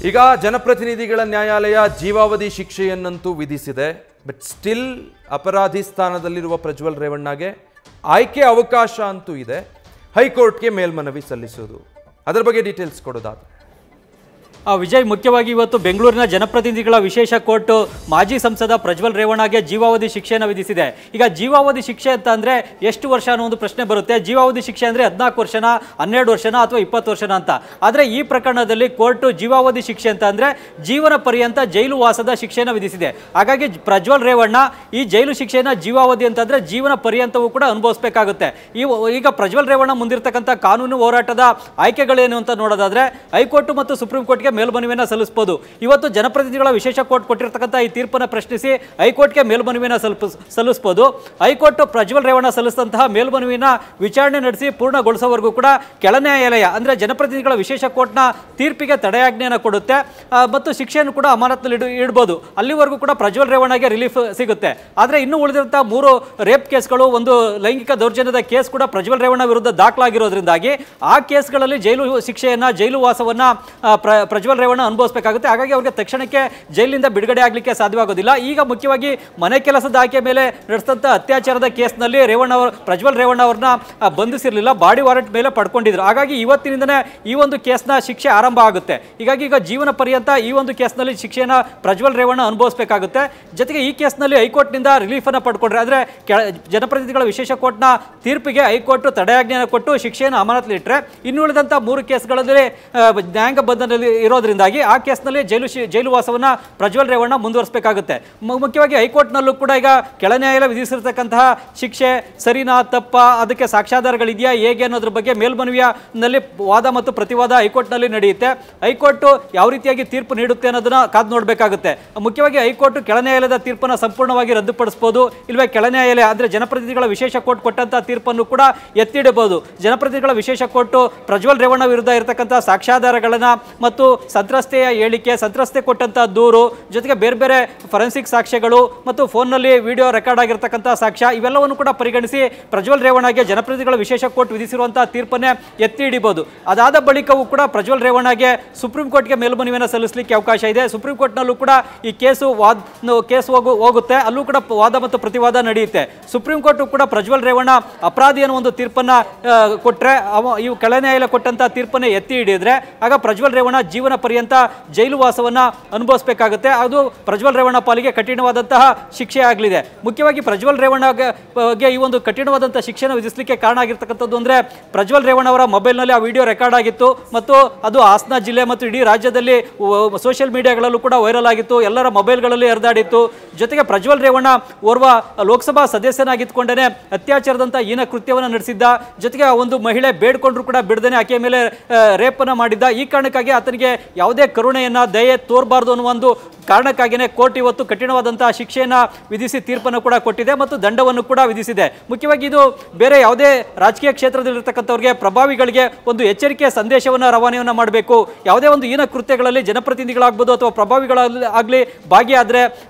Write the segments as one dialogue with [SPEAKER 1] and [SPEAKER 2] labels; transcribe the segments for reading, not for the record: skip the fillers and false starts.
[SPEAKER 1] ಈಗ ಜನಪ್ರತಿನಿಧಿಗಳ ನ್ಯಾಯಾಲಯ ಜೀವಾವಧಿ ಶಿಕ್ಷೆಯನ್ನಂತೂ ವಿಧಿಸಿದೆ. ಬಟ್ ಸ್ಟಿಲ್ ಅಪರಾಧಿ ಸ್ಥಾನದಲ್ಲಿರುವ ಪ್ರಜ್ವಲ್ ರೇವಣ್ಣಗೆ ಆಯ್ಕೆ ಅವಕಾಶ ಅಂತೂ ಇದೆ. ಹೈಕೋರ್ಟ್ಗೆ ಮೇಲ್ಮನವಿ ಸಲ್ಲಿಸೋದು, ಅದರ ಬಗ್ಗೆ ಡೀಟೇಲ್ಸ್ ಕೊಡೋದಾದ್ರೆ
[SPEAKER 2] ವಿಜಯ್, ಮುಖ್ಯವಾಗಿ ಇವತ್ತು ಬೆಂಗಳೂರಿನ ಜನಪ್ರತಿನಿಧಿಗಳ ವಿಶೇಷ ಕೋರ್ಟ್ ಮಾಜಿ ಸಂಸದ ಪ್ರಜ್ವಲ್ ರೇವಣ್ಣಗೆ ಜೀವಾವಧಿ ಶಿಕ್ಷೆಯನ್ನು ವಿಧಿಸಿದೆ. ಈಗ ಜೀವಾವಧಿ ಶಿಕ್ಷೆ ಅಂತ ಅಂದರೆ ಎಷ್ಟು ವರ್ಷ ಅನ್ನೋ ಒಂದು ಪ್ರಶ್ನೆ ಬರುತ್ತೆ. ಜೀವಾವಧಿ ಶಿಕ್ಷೆ ಅಂದರೆ 14 ವರ್ಷನ, 12 ವರ್ಷನ ಅಥವಾ 20 ವರ್ಷನ ಅಂತ. ಆದರೆ ಈ ಪ್ರಕರಣದಲ್ಲಿ ಕೋರ್ಟ್ ಜೀವಾವಧಿ ಶಿಕ್ಷೆ ಅಂತ ಅಂದರೆ ಜೀವನ ಪರ್ಯಂತ ಜೈಲು ವಾಸದ ಶಿಕ್ಷೆಯನ್ನು ವಿಧಿಸಿದೆ. ಹಾಗಾಗಿ ಪ್ರಜ್ವಲ್ ರೇವಣ್ಣ ಈ ಜೈಲು ಶಿಕ್ಷೆಯನ್ನು ಜೀವಾವಧಿ ಅಂತಂದರೆ ಜೀವನ ಪರ್ಯಂತವೂ ಕೂಡ ಅನುಭವಿಸಬೇಕಾಗುತ್ತೆ. ಈಗ ಪ್ರಜ್ವಲ್ ರೇವಣ್ಣ ಮುಂದಿರ್ತಕ್ಕಂಥ ಕಾನೂನು ಹೋರಾಟದ ಆಯ್ಕೆಗಳೇನು ಅಂತ ನೋಡೋದಾದ್ರೆ ಹೈಕೋರ್ಟ್ ಮತ್ತು ಸುಪ್ರೀಂ ಕೋರ್ಟ್ಗೆ ಮೇಲ್ಮನವಿಯನ್ನು ಸಲ್ಲಿಸಬಹುದು. ಇವತ್ತು ಜನಪ್ರತಿನಿಧಿಗಳ ವಿಶೇಷ ಕೋರ್ಟ್ ಕೊಟ್ಟಿರತಕ್ಕಂಥ ಈ ತೀರ್ಪನ್ನು ಪ್ರಶ್ನಿಸಿ ಹೈಕೋರ್ಟ್ಗೆ ಮೇಲ್ಮನವಿಯನ್ನು ಸಲ್ಲಿಸಬಹುದು. ಹೈಕೋರ್ಟ್ ಪ್ರಜ್ವಲ್ ರೇವಣ್ಣ ಸಲ್ಲಿಸಿದಂತಹ ಮೇಲ್ಮನವಿಯನ್ನು ವಿಚಾರಣೆ ನಡೆಸಿ ಪೂರ್ಣಗೊಳಿಸೋವರೆಗೂ ಕೂಡ ಕೆಳ ನ್ಯಾಯಾಲಯ ಅಂದರೆ ಜನಪ್ರತಿನಿಧಿಗಳ ವಿಶೇಷ ಕೋರ್ಟ್ನ ತೀರ್ಪಿಗೆ ತಡೆಯಾಜ್ಞೆಯನ್ನು ಕೊಡುತ್ತೆ ಮತ್ತು ಶಿಕ್ಷೆಯನ್ನು ಕೂಡ ಅಮಾನತ್ನಲ್ಲಿ ಇಡಬಹುದು. ಅಲ್ಲಿವರೆಗೂ ಕೂಡ ಪ್ರಜ್ವಲ್ ರೇವಣ್ಣಗೆ ರಿಲೀಫ್ ಸಿಗುತ್ತೆ. ಆದರೆ ಇನ್ನು ಉಳಿದಿರುವಂತಹ 3 ರೇಪ್ ಕೇಸ್ಗಳು, ಒಂದು ಲೈಂಗಿಕ ದೌರ್ಜನ್ಯದ ಕೇಸ್ ಕೂಡ ಪ್ರಜ್ವಲ್ ರೇವಣ್ಣ ವಿರುದ್ಧ ದಾಖಲಾಗಿರೋದ್ರಿಂದಾಗಿ ಆ ಕೇಸ್ಗಳಲ್ಲಿ ಜೈಲು ಶಿಕ್ಷೆಯನ್ನು, ಜೈಲು ವಾಸವನ್ನು ಪ್ರಜ್ವಲ್ ರೇವಣ್ಣ ಅನುಭವಿಸಬೇಕಾಗುತ್ತೆ. ಹಾಗಾಗಿ ಅವರಿಗೆ ತಕ್ಷಣಕ್ಕೆ ಜೈಲಿನಿಂದ ಬಿಡುಗಡೆ ಆಗಲಿಕ್ಕೆ ಸಾಧ್ಯವಾಗೋದಿಲ್ಲ. ಈಗ ಮುಖ್ಯವಾಗಿ ಮನೆ ಕೆಲಸದ ಆಯ್ಕೆ ಮೇಲೆ ನಡೆಸಿದಂಥ ಅತ್ಯಾಚಾರದ ಕೇಸ್ನಲ್ಲಿ ಪ್ರಜ್ವಲ್ ರೇವಣ್ಣ ಅವ್ರನ್ನ ಬಂಧಿಸಿರಲಿಲ್ಲ, ಬಾಡಿ ವಾರೆಂಟ್ ಮೇಲೆ ಪಡ್ಕೊಂಡಿದ್ರು. ಹಾಗಾಗಿ ಇವತ್ತಿನಿಂದನೇ ಈ ಒಂದು ಕೇಸ್ನ ಶಿಕ್ಷೆ ಆರಂಭ ಆಗುತ್ತೆ. ಹೀಗಾಗಿ ಈಗ ಜೀವನ ಪರ್ಯಂತ ಈ ಒಂದು ಕೇಸ್ನಲ್ಲಿ ಶಿಕ್ಷೆಯನ್ನು ಪ್ರಜ್ವಲ್ ರೇವಣ್ಣ ಅನುಭವಿಸಬೇಕಾಗುತ್ತೆ. ಜೊತೆಗೆ ಈ ಕೇಸ್ನಲ್ಲಿ ಹೈಕೋರ್ಟ್ನಿಂದ ರಿಲೀಫನ್ನು ಪಡ್ಕೊಂಡ್ರೆ, ಅಂದರೆ ಜನಪ್ರತಿನಿಧಿಗಳ ವಿಶೇಷ ಕೋರ್ಟ್ನ ತೀರ್ಪಿಗೆ ಹೈಕೋರ್ಟ್ ತಡೆಯಾಜ್ಞೆಯನ್ನು ಕೊಟ್ಟು ಶಿಕ್ಷೆಯನ್ನು ಅಮಾನತ್ಲಿಟ್ಟರೆ, ಇನ್ನುಳಿದಂಥ 3 ಕೇಸ್ಗಳಲ್ಲಿ ನ್ಯಾಯಾಂಗ ಬಂಧನದಲ್ಲಿ ಇರೋದ್ರಿಂದಾಗಿ ಆ ಕೇಸ್ನಲ್ಲಿ ಜೈಲು ವಾಸವನ್ನು ಪ್ರಜ್ವಲ್ ರೇವಣ್ಣ ಮುಂದುವರಿಸಬೇಕಾಗುತ್ತೆ. ಮುಖ್ಯವಾಗಿ ಹೈಕೋರ್ಟ್ನಲ್ಲೂ ಕೂಡ ಈಗ ಕೆಳ ನ್ಯಾಯಾಲಯ ವಿಧಿಸಿರ್ತಕ್ಕಂತಹ ಶಿಕ್ಷೆ ಸರಿನಾ ತಪ್ಪಾ, ಅದಕ್ಕೆ ಸಾಕ್ಷ್ಯಾಧಾರಗಳಿದೆಯಾ ಹೇಗೆ ಅನ್ನೋದ್ರ ಬಗ್ಗೆ ಮೇಲ್ಮನವಿಯಲ್ಲಿ ವಾದ ಮತ್ತು ಪ್ರತಿವಾದ ಹೈಕೋರ್ಟ್ನಲ್ಲಿ ನಡೆಯುತ್ತೆ. ಹೈಕೋರ್ಟ್ ಯಾವ ರೀತಿಯಾಗಿ ತೀರ್ಪು ನೀಡುತ್ತೆ ಅನ್ನೋದನ್ನ ಕಾದು ನೋಡಬೇಕಾಗುತ್ತೆ. ಮುಖ್ಯವಾಗಿ ಹೈಕೋರ್ಟ್ ಕೆಳ ನ್ಯಾಯಾಲಯದ ತೀರ್ಪನ್ನು ಸಂಪೂರ್ಣವಾಗಿ ರದ್ದುಪಡಿಸಬಹುದು, ಇಲ್ಲವೇ ಕೆಳ ನ್ಯಾಯಾಲಯ ಅಂದರೆ ಜನಪ್ರತಿನಿಧಿಗಳ ವಿಶೇಷ ಕೋರ್ಟ್ ಕೊಟ್ಟಂತಹ ತೀರ್ಪನ್ನು ಕೂಡ ಎತ್ತಿಡಬಹುದು. ಜನಪ್ರತಿನಿಧಿಗಳ ವಿಶೇಷ ಕೋರ್ಟ್ ಪ್ರಜ್ವಲ್ ರೇವಣ್ಣ ವಿರುದ್ಧ ಇರತಕ್ಕಂತಹ ಸಾಕ್ಷ್ಯಾಧಾರಗಳನ್ನು ಮತ್ತು ಸಂತ್ರಸ್ತೆಯ ಹೇಳಿಕೆ, ಸಂತ್ರಸ್ತೆ ಕೊಟ್ಟಂತಹ ದೂರು, ಜೊತೆಗೆ ಬೇರೆ ಬೇರೆ ಫೊರೆನ್ಸಿಕ್ ಸಾಕ್ಷ್ಯಗಳು ಮತ್ತು ಫೋನ್ನಲ್ಲಿ ವಿಡಿಯೋ ರೆಕಾರ್ಡ್ ಆಗಿರತಕ್ಕಂಥ ಸಾಕ್ಷ್ಯ, ಇವೆಲ್ಲವನ್ನು ಕೂಡ ಪರಿಗಣಿಸಿ ಪ್ರಜ್ವಲ್ ರೇವಣ್ಣಗೆ ಜನಪ್ರತಿನಿಧಿಗಳ ವಿಶೇಷ ಕೋರ್ಟ್ ವಿಧಿಸಿರುವಂತಹ ತೀರ್ಪನ್ನೇ ಎತ್ತಿ ಹಿಡಿಬಹುದು. ಅದಾದ ಬಳಿಕವೂ ಕೂಡ ಪ್ರಜ್ವಲ್ ರೇವಣ್ಣಗೆ ಸುಪ್ರೀಂ ಕೋರ್ಟ್ಗೆ ಮೇಲ್ಮನವಿಯನ್ನು ಸಲ್ಲಿಸಲಿಕ್ಕೆ ಅವಕಾಶ ಇದೆ. ಸುಪ್ರೀಂ ಕೋರ್ಟ್ನಲ್ಲೂ ಕೂಡ ಈ ಕೇಸು ಹೋಗುತ್ತೆ, ಅಲ್ಲೂ ಕೂಡ ವಾದ ಮತ್ತು ಪ್ರತಿವಾದ ನಡೆಯುತ್ತೆ. ಸುಪ್ರೀಂ ಕೋರ್ಟ್ ಕೂಡ ಪ್ರಜ್ವಲ್ ರೇವಣ್ಣ ಅಪರಾಧಿ ಅನ್ನೋ ಒಂದು ತೀರ್ಪನ್ನ ಕೊಟ್ಟರೆ, ಇವು ಕೆಳ ನ್ಯಾಯಾಲಯ ಕೊಟ್ಟಂತಹ ತೀರ್ಪನ್ನೇ ಎತ್ತಿ ಹಿಡಿದ್ರೆ ಆಗ ಪ್ರಜ್ವಲ್ ರೇವಣ್ಣ ಜೀವನ ಪರ್ಯಂತ ಜೈಲು ವಾಸವನ್ನ ಅನುಭವಿಸಬೇಕಾಗುತ್ತೆ. ಅದು ಪ್ರಜ್ವಲ್ ರೇವಣ್ಣ ಪಾಲಿಗೆ ಕಠಿಣವಾದಂತಹ ಶಿಕ್ಷೆ ಆಗಲಿದೆ. ಮುಖ್ಯವಾಗಿ ಪ್ರಜ್ವಲ್ ರೇವಣ್ಣಗೆ ಈ ಒಂದು ಕಠಿಣವಾದಂತಹ ಶಿಕ್ಷೆಯನ್ನು ವಿಧಿಸಲಿಕ್ಕೆ ಕಾರಣ ಆಗಿರ್ತಕ್ಕಂಥದ್ದು ಅಂದರೆ ಪ್ರಜ್ವಲ್ ರೇವಣ್ಣ ಅವರ ಮೊಬೈಲ್ನಲ್ಲಿ ಆ ವಿಡಿಯೋ ರೆಕಾರ್ಡ್ ಆಗಿತ್ತು ಮತ್ತು ಅದು ಹಾಸನ ಜಿಲ್ಲೆ ಮತ್ತು ಇಡೀ ರಾಜ್ಯದಲ್ಲಿ ಸೋಷಿಯಲ್ ಮೀಡಿಯಾಗಳಲ್ಲೂ ಕೂಡ ವೈರಲ್ ಆಗಿತ್ತು, ಎಲ್ಲರ ಮೊಬೈಲ್ಗಳಲ್ಲಿ ಹರಿದಾಡಿತ್ತು. ಜೊತೆಗೆ ಪ್ರಜ್ವಲ್ ರೇವಣ್ಣ ಓರ್ವ ಲೋಕಸಭಾ ಸದಸ್ಯನಾಗಿದ್ದುಕೊಂಡೇ ಅತ್ಯಾಚಾರದಂಥ ಹೀನ ಕೃತ್ಯವನ್ನು ನಡೆಸಿದ್ದ. ಜೊತೆಗೆ ಒಂದು ಮಹಿಳೆ ಬೇಡ್ಕೊಂಡ್ರು ಕೂಡ ಬಿಡದೇನೆ ಆಕೆಯ ಮೇಲೆ ರೇಪನ್ನು ಮಾಡಿದ್ದ. ಈ ಕಾರಣಕ್ಕಾಗಿ ಆತನಿಗೆ ಯಾವುದೇ ಕರುಣೆಯನ್ನು, ದಯೆ ತೋರಬಾರ್ದು ಅನ್ನೋ ಒಂದು ಕಾರಣಕ್ಕಾಗಿಯೇ ಕೋರ್ಟ್ ಇವತ್ತು ಕಠಿಣವಾದಂತಹ ಶಿಕ್ಷೆಯನ್ನು ವಿಧಿಸಿ ತೀರ್ಪನ್ನು ಕೂಡ ಕೊಟ್ಟಿದೆ ಮತ್ತು ದಂಡವನ್ನು ಕೂಡ ವಿಧಿಸಿದೆ. ಮುಖ್ಯವಾಗಿ ಇದು ಬೇರೆ ಯಾವುದೇ ರಾಜಕೀಯ ಕ್ಷೇತ್ರದಲ್ಲಿರ್ತಕ್ಕಂಥವ್ರಿಗೆ, ಪ್ರಭಾವಿಗಳಿಗೆ ಒಂದು ಎಚ್ಚರಿಕೆಯ ಸಂದೇಶವನ್ನು ರವಾನೆಯನ್ನು ಮಾಡಬೇಕು. ಯಾವುದೇ ಒಂದು ಹೀನ ಕೃತ್ಯಗಳಲ್ಲಿ ಜನಪ್ರತಿನಿಧಿಗಳಾಗ್ಬೋದು ಅಥವಾ ಪ್ರಭಾವಿಗಳಾಗಲಿ ಭಾಗಿಯಾದರೆ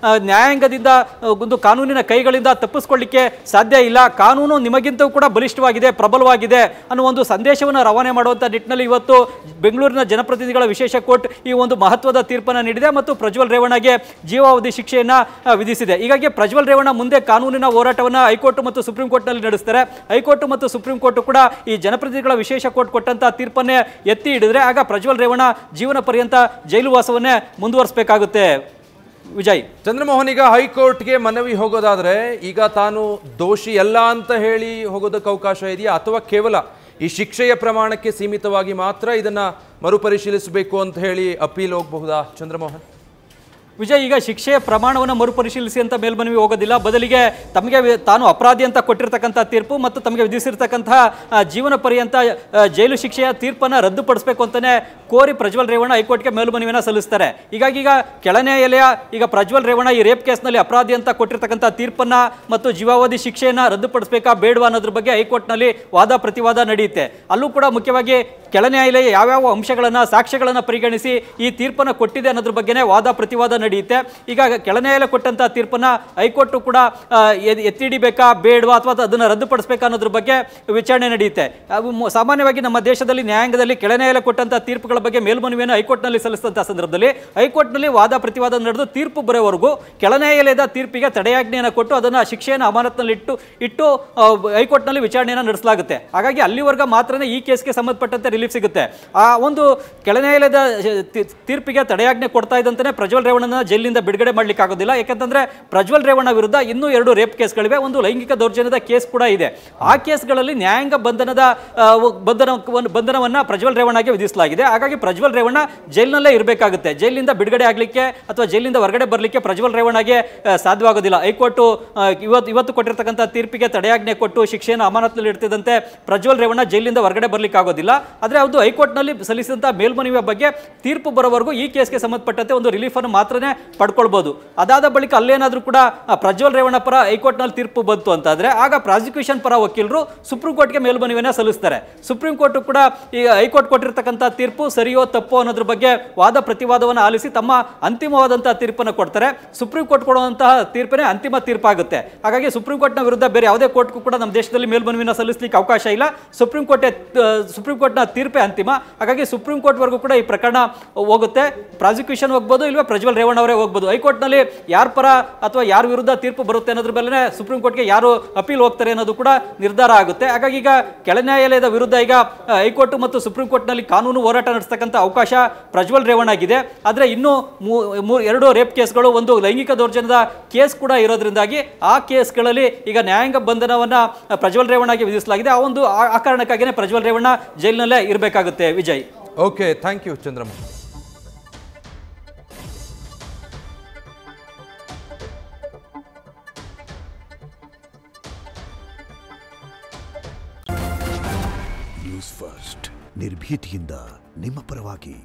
[SPEAKER 2] ನ್ಯಾಯಾಂಗದಿಂದ ಒಂದು ಕಾನೂನಿನ ಕೈಗಳಿಂದ ತಪ್ಪಿಸ್ಕೊಳ್ಳಿಕ್ಕೆ ಸಾಧ್ಯ ಇಲ್ಲ. ಕಾನೂನು ನಿಮಗಿಂತೂ ಕೂಡ ಬಲಿಷ್ಠವಾಗಿದೆ, ಪ್ರಬಲವಾಗಿದೆ ಅನ್ನೋ ಒಂದು ಸಂದೇಶವನ್ನು ರವಾನೆ ಮಾಡುವಂಥ ನಿಟ್ಟಿನಲ್ಲಿ ಇವತ್ತು ಬೆಂಗಳೂರಿನ ಜನಪ್ರತಿನಿಧಿಗಳ ವಿಶೇಷ ಕೋರ್ಟ್ ಈ ಒಂದು ಮಹತ್ವದ ತೀರ್ಪನ್ನು ನೀಡಿದೆ ಮತ್ತು ಪ್ರಜ್ವಲ್ ರೇವಣ್ಣಗೆ ಜೀವಾವಧಿ ಶಿಕ್ಷೆಯನ್ನು ವಿಧಿಸಿದೆ. ಹೀಗಾಗಿ ಪ್ರಜ್ವಲ್ ರೇವಣ್ಣ ಮುಂದೆ ಕಾನೂನಿನ ಹೋರಾಟವನ್ನು ಹೈಕೋರ್ಟ್ ಮತ್ತು ಸುಪ್ರೀಂ ಕೋರ್ಟ್ನಲ್ಲಿ ನಡೆಸ್ತಾರೆ. ಹೈಕೋರ್ಟ್ ಮತ್ತು ಸುಪ್ರೀಂ ಕೋರ್ಟ್ ಕೂಡ ಈ ಜನಪ್ರತಿನಿಧಿಗಳ ವಿಶೇಷ ಕೋರ್ಟ್ ಕೊಟ್ಟಂತಹ ತೀರ್ಪನ್ನೇ ಎತ್ತಿ ಹಿಡಿದ್ರೆ ಆಗ ಪ್ರಜ್ವಲ್ ರೇವಣ್ಣ ಜೀವನ ಪರ್ಯಂತ ಜೈಲು ವಾಸವನ್ನೇ ಮುಂದುವರಿಸಬೇಕಾಗುತ್ತೆ. ವಿಜಯ್,
[SPEAKER 1] ಚಂದ್ರಮೋಹನ್, ಈಗ ಹೈಕೋರ್ಟ್ಗೆ ಮನವಿ ಹೋಗೋದಾದ್ರೆ ಈಗ ತಾನು ದೋಷಿ ಅಲ್ಲ ಅಂತ ಹೇಳಿ ಹೋಗೋದಕ್ಕೆ ಅವಕಾಶ ಇದೆಯಾ, ಅಥವಾ ಕೇವಲ ಈ ಶಿಕ್ಷೆಯ ಪ್ರಮಾಣಕ್ಕೆ ಸೀಮಿತವಾಗಿ ಮಾತ್ರ ಇದನ್ನ ಮರುಪರಿಶೀಲಿಸಬೇಕು ಅಂತ ಹೇಳಿ ಅಪೀಲ್ ಹೋಗಬಹುದಾ ಚಂದ್ರಮೋಹನ್?
[SPEAKER 2] ವಿಜಯ್, ಈಗ ಶಿಕ್ಷೆಯ ಪ್ರಮಾಣವನ್ನು ಮರುಪರಿಶೀಲಿಸಿ ಅಂತ ಮೇಲ್ಮನವಿ ಹೋಗೋದಿಲ್ಲ. ಬದಲಿಗೆ ತಮಗೆ ತಾನು ಅಪರಾಧಿ ಅಂತ ಕೊಟ್ಟಿರ್ತಕ್ಕಂಥ ತೀರ್ಪು ಮತ್ತು ತಮಗೆ ವಿಧಿಸಿರ್ತಕ್ಕಂತಹ ಜೀವನ ಪರ್ಯಂತ ಜೈಲು ಶಿಕ್ಷೆಯ ತೀರ್ಪನ್ನು ರದ್ದುಪಡಿಸಬೇಕು ಅಂತಲೇ ಕೋರಿ ಪ್ರಜ್ವಲ್ ರೇವಣ್ಣ ಹೈಕೋರ್ಟ್ಗೆ ಮೇಲ್ಮನವಿಯನ್ನು ಸಲ್ಲಿಸ್ತಾರೆ. ಹೀಗಾಗಿ ಈಗ ಕೆಳ ನ್ಯಾಯಾಲಯ ಈಗ ಪ್ರಜ್ವಲ್ ರೇವಣ್ಣ ಈ ರೇಪ್ ಕೇಸ್ನಲ್ಲಿ ಅಪರಾಧಿ ಅಂತ ಕೊಟ್ಟಿರ್ತಕ್ಕಂಥ ತೀರ್ಪನ್ನು ಮತ್ತು ಜೀವಾವಧಿ ಶಿಕ್ಷೆಯನ್ನು ರದ್ದುಪಡಿಸಬೇಕಾ ಬೇಡವಾ ಅನ್ನೋದ್ರ ಬಗ್ಗೆ ಹೈಕೋರ್ಟ್ನಲ್ಲಿ ವಾದ ಪ್ರತಿವಾದ ನಡೆಯುತ್ತೆ. ಅಲ್ಲೂ ಕೂಡ ಮುಖ್ಯವಾಗಿ ಕೆಳ ನ್ಯಾಯಾಲಯ ಯಾವ್ಯಾವ ಅಂಶಗಳನ್ನು ಸಾಕ್ಷ್ಯಗಳನ್ನು ಪರಿಗಣಿಸಿ ಈ ತೀರ್ಪನ್ನು ಕೊಟ್ಟಿದೆ ಅನ್ನೋದ್ರ ಬಗ್ಗೆನೇ ವಾದ ಪ್ರತಿವಾದ ನಡೆಯುತ್ತೆ. ಈಗ ಕೆಳ ನ್ಯಾಯಾಲಯ ಕೊಟ್ಟಂತಹ ತೀರ್ಪನ್ನ ಹೈಕೋರ್ಟ್ ಕೂಡ ಎತ್ತಿ ಹಿಡಿಬೇಕಾ ಬೇಡವಾ ಅಥವಾ ಅದನ್ನು ರದ್ದುಪಡಿಸಬೇಕಾ ಅನ್ನೋದ್ರ ಬಗ್ಗೆ ವಿಚಾರಣೆ ನಡೆಯುತ್ತೆ. ಸಾಮಾನ್ಯವಾಗಿ ನಮ್ಮ ದೇಶದಲ್ಲಿ ನ್ಯಾಯಾಂಗದಲ್ಲಿ ಕೆಳ ನ್ಯಾಯಾಲಯ ಕೊಟ್ಟಂತಹ ತೀರ್ಪುಗಳ ಬಗ್ಗೆ ಮೇಲ್ಮನವಿಯನ್ನು ಹೈಕೋರ್ಟ್ನಲ್ಲಿ ಸಲ್ಲಿಸಿದಂತಹ ಸಂದರ್ಭದಲ್ಲಿ ಹೈಕೋರ್ಟ್ನಲ್ಲಿ ವಾದ ಪ್ರತಿವಾದ ನಡೆದು ತೀರ್ಪು ಬರೋವರೆಗೂ ಕೆಳ ನ್ಯಾಯಾಲಯದ ತೀರ್ಪಿಗೆ ತಡೆಯಾಜ್ಞೆಯನ್ನು ಕೊಟ್ಟು ಅದನ್ನು ಶಿಕ್ಷೆಯನ್ನು ಅಮಾನತ್ನಲ್ಲಿ ಇಟ್ಟು ಹೈಕೋರ್ಟ್ನಲ್ಲಿ ವಿಚಾರಣೆಯನ್ನು ನಡೆಸಲಾಗುತ್ತೆ. ಹಾಗಾಗಿ ಅಲ್ಲಿವರೆಗೂ ಮಾತ್ರನೇ ಈ ಕೇಸ್ಗೆ ಸಂಬಂಧಪಟ್ಟಂತೆ ರಿಲೀಫ್ ಸಿಗುತ್ತೆ. ಆ ಒಂದು ಕೆಳ ನ್ಯಾಯಾಲಯದ ತೀರ್ಪಿಗೆ ತಡೆಯಾಜ್ಞೆ ಕೊಡ್ತಾ ಇದ್ದಂತೆ ಪ್ರಜ್ವಲ್ ರೇವಣ್ಣನ ಜೈಲಿನಿಂದ ಬಿಡುಗಡೆ ಮಾಡ್ಲಿಕ್ಕೆ ಆಗೋದಿಲ್ಲ. ಯಾಕಂತಂದ್ರೆ ಪ್ರಜ್ವಲ್ ರೇವಣ್ಣ ವಿರುದ್ಧ ಇನ್ನೂ 2 ರೇಪ್ ಕೇಸ್ಗಳಿವೆ, ಒಂದು ಲೈಂಗಿಕ ದೌರ್ಜನ್ಯದ ಕೇಸ್ ಕೂಡ ಇದೆ. ಆ ಕೇಸ್ಗಳಲ್ಲಿ ನ್ಯಾಯಾಂಗ ಬಂಧನವನ್ನ ಪ್ರಜ್ವಲ್ ರೇವಣ್ಣಗೆ ವಿಧಿಸಲಾಗಿದೆ. ಹಾಗಾಗಿ ಪ್ರಜ್ವಲ್ ರೇವಣ್ಣ ಜೈಲಿನಲ್ಲೇ ಇರಬೇಕಾಗುತ್ತೆ. ಜೈಲಿನಿಂದ ಬಿಡುಗಡೆ ಆಗಲಿಕ್ಕೆ ಅಥವಾ ಜೈಲಿನಿಂದ ಹೊರಗಡೆ ಬರಲಿಕ್ಕೆ ಪ್ರಜ್ವಲ್ ರೇವಣ್ಣಗೆ ಸಾಧ್ಯವಾಗೋದಿಲ್ಲ. ಹೈಕೋರ್ಟ್ ಇವತ್ತು ಕೊಟ್ಟಿರ್ತಕ್ಕಂಥ ತೀರ್ಪಿಗೆ ತಡೆಯಾಜ್ಞೆ ಕೊಟ್ಟು ಶಿಕ್ಷೆಯನ್ನು ಅಮಾನತ್ನಲ್ಲಿ ಇಡ್ತಿದ್ದಂತೆ ಪ್ರಜ್ವಲ್ ರೇವಣ್ಣ ಜೈಲಿನಿಂದ ಹೊರಗಡೆ ಬರಲಿಕ್ಕೆ ಆಗೋದಿಲ್ಲ. ಆದರೆ ಅದು ಹೈಕೋರ್ಟ್ನಲ್ಲಿ ಸಲ್ಲಿಸಿದಂತಹ ಮೇಲ್ಮನವಿಯ ಬಗ್ಗೆ ತೀರ್ಪು ಬರೋವರೆಗೂ ಈ ಕೇಸ್ಗೆ ಸಂಬಂಧಪಟ್ಟಂತೆ ಒಂದು ರಿಲೀಫ್ ಅನ್ನು ಮಾತ್ರನೇ ಪಡ್ಕೊಳ್ಬಹುದು. ಅದಾದ ಬಳಿಕ ಅಲ್ಲೇನಾದ್ರೂ ಕೂಡ ಪ್ರಜ್ವಲ್ ರೇವಣ್ಣ ಪರ ಹೈಕೋರ್ಟ್ನಲ್ಲಿ ತೀರ್ಪು ಬಂತು ಅಂತಾದ್ರೆ ಆಗ ಪ್ರಾಸಿಕ್ಯೂಷನ್ ಪರ ವಕೀಲರು ಸುಪ್ರೀಂ ಕೋರ್ಟ್ಗೆ ಮೇಲ್ಮನವಿಯನ್ನು ಸಲ್ಲಿಸ್ತಾರೆ. ಸುಪ್ರೀಂ ಕೋರ್ಟ್ ಕೂಡ ಈ ಹೈಕೋರ್ಟ್ ಕೊಟ್ಟಿರ್ತಕ್ಕಂಥ ತೀರ್ಪು ಸರಿಯೋ ತಪ್ಪೋ ಅನ್ನೋದ್ರ ಬಗ್ಗೆ ವಾದ ಪ್ರತಿವಾದವನ್ನು ಆಲಿಸಿ ತಮ್ಮ ಅಂತಿಮವಾದಂತಹ ತೀರ್ಪನ್ನು ಕೊಡ್ತಾರೆ. ಸುಪ್ರೀಂ ಕೋರ್ಟ್ ಕೊಡುವಂತಹ ತೀರ್ಪೇ ಅಂತಿಮ ತೀರ್ಪಾಗುತ್ತೆ. ಹಾಗಾಗಿ ಸುಪ್ರೀಂ ಕೋರ್ಟ್ನ ವಿರುದ್ಧ ಬೇರೆ ಯಾವುದೇ ಕೋರ್ಟ್ಗೂ ಕೂಡ ನಮ್ಮ ದೇಶದಲ್ಲಿ ಮೇಲ್ಮನವಿಯನ್ನು ಸಲ್ಲಿಸಲಿಕ್ಕೆ ಅವಕಾಶ ಇಲ್ಲ. ಸುಪ್ರೀಂ ಕೋರ್ಟ್ನ ತೀರ್ಪೇ ಅಂತಿಮ. ಹಾಗಾಗಿ ಸುಪ್ರೀಂ ಕೋರ್ಟ್ ವರೆಗೂ ಕೂಡ ಈ ಪ್ರಕರಣ ಹೋಗುತ್ತೆ. ಪ್ರಾಸಿಕ್ಯೂಷನ್ ಹೋಗ್ಬೋದು, ಇಲ್ವಾ ಪ್ರಜ್ವಲ್ ರೇವಣ್ಣ ಅವರೇ ಹೋಗ್ಬೋದು. ಹೈಕೋರ್ಟ್ನಲ್ಲಿ ಯಾರ ಪರ ಅಥವಾ ಯಾರ ವಿರುದ್ಧ ತೀರ್ಪು ಬರುತ್ತೆ ಅನ್ನೋದ್ರ ಮೇಲೆ ಸುಪ್ರೀಂ ಕೋರ್ಟ್ಗೆ ಯಾರು ಅಪೀಲ್ ಹೋಗ್ತಾರೆ ಅನ್ನೋದು ಕೂಡ ನಿರ್ಧಾರ ಆಗುತ್ತೆ. ಹಾಗಾಗಿ ಈಗ ಕೆಳ ನ್ಯಾಯಾಲಯದ ವಿರುದ್ಧ ಈಗ ಹೈಕೋರ್ಟ್ ಮತ್ತು ಸುಪ್ರೀಂ ಕೋರ್ಟ್ನಲ್ಲಿ ಕಾನೂನು ಹೋರಾಟ ನಡೆಸತಕ್ಕಂಥ ಅವಕಾಶ ಪ್ರಜ್ವಲ್ ರೇವಣ್ಣಗಿದೆ. ಆದರೆ ಇನ್ನೂ 2 ರೇಪ್ ಕೇಸ್ಗಳು, ಒಂದು ಲೈಂಗಿಕ ದೌರ್ಜನ್ಯದ ಕೇಸ್ ಕೂಡ ಇರೋದ್ರಿಂದಾಗಿ ಆ ಕೇಸ್ಗಳಲ್ಲಿ ಈಗ ನ್ಯಾಯಾಂಗ ಬಂಧನವನ್ನ ಪ್ರಜ್ವಲ್ ರೇವಣ್ಣಗೆ ವಿಧಿಸಲಾಗಿದೆ. ಆ ಕಾರಣಕ್ಕಾಗಿಯೇ ಪ್ರಜ್ವಲ್ ರೇವಣ್ಣ ಜೈಲಿನಲ್ಲೇ ಇರಬೇಕಾಗುತ್ತೆ. Vijay,
[SPEAKER 1] okay, thank you Chandramma.
[SPEAKER 3] News First ನಿರ್ಭೀತಿಯಿಂದ ನಿಮ್ಮ ಪರವಾಗಿ.